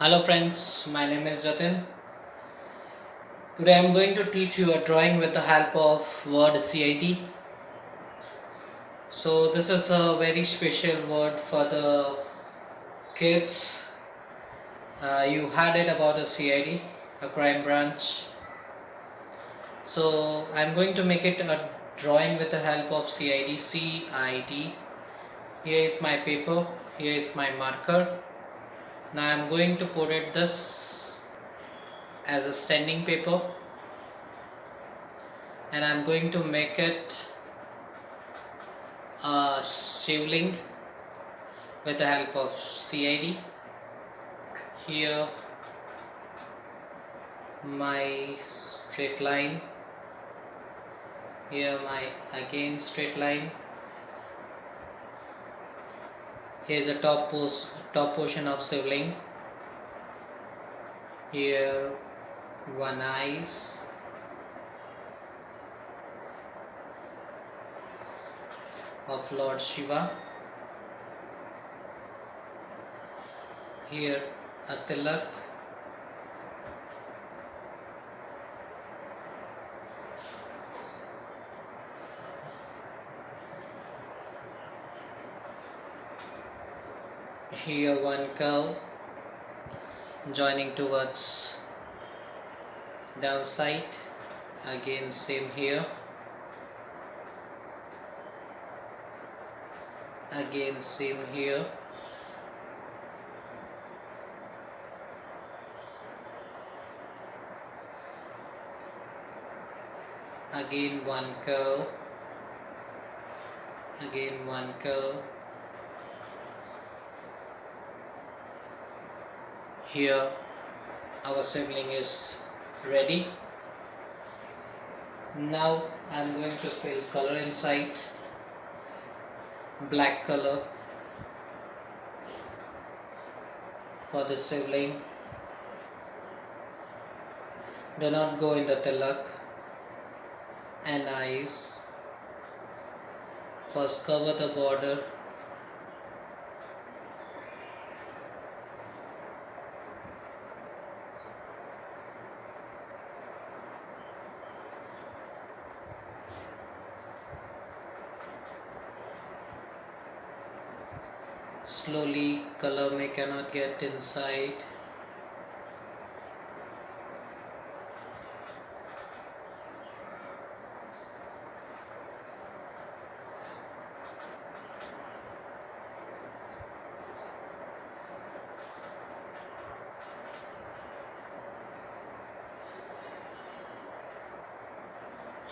Hello friends, my name is Jatin. Today I am going to teach you a drawing with the help of word CID. So this is a very special word for the kids. You had it about a CID, a crime branch. So I am going to make it a drawing with the help of CID. CID. Here is my paper. Here is my marker. Now I am going to put it this as a standing paper, and I am going to make it a shivling with the help of CID. Here my straight line, here my again straight line. Here is a top portion of shivling. Here one eyes, of Lord Shiva. Here a tilak. Here one curve joining towards downside. Again same here. Again same here. Again one curve. Again one curve. Here our sibling is ready. Now I am going to fill color inside. Black color for the sibling. Do not go in the tilak and eyes. First cover the border. Slowly, color may cannot get inside.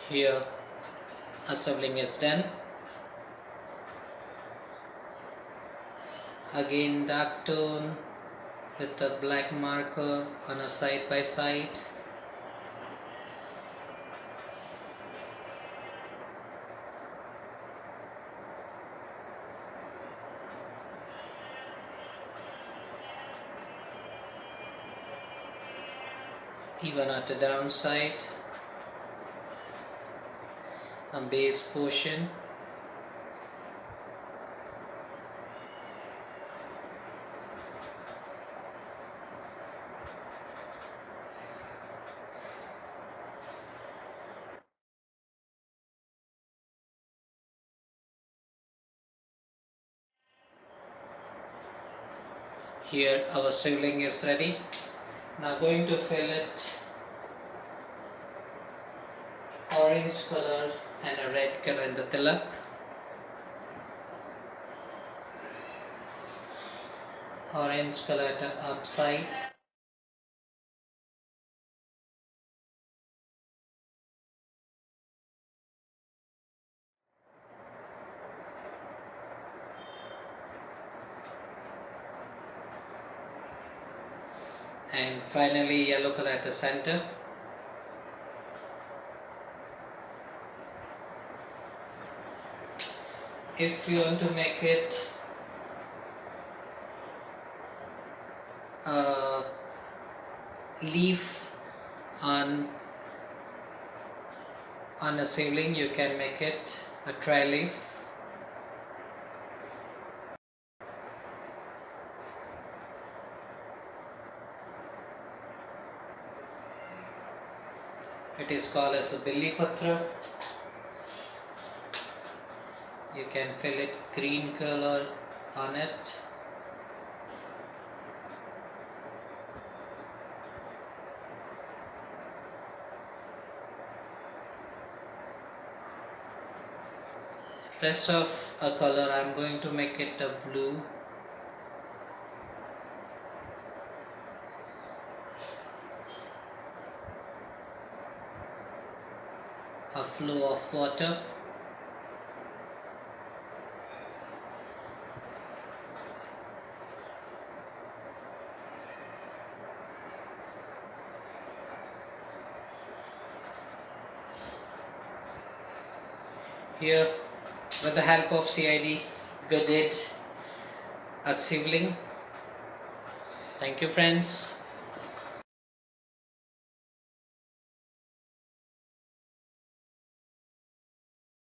Here, a sibling is done. Again dark tone with a black marker on a side by side. Even at the downside, a base portion. Here our shivling is ready. Now going to fill it orange color and a red color in the tilak. Orange color at the upside. And finally yellow color at the center. If you want to make it a leaf on a ceiling, you can make it a tri leaf. It is called as a Billi Patra. You can fill it green color on it. Rest of a color I'm going to make it a blue. A flow of water. Here, with the help of CID, we did a Shivaling. Thank you, friends.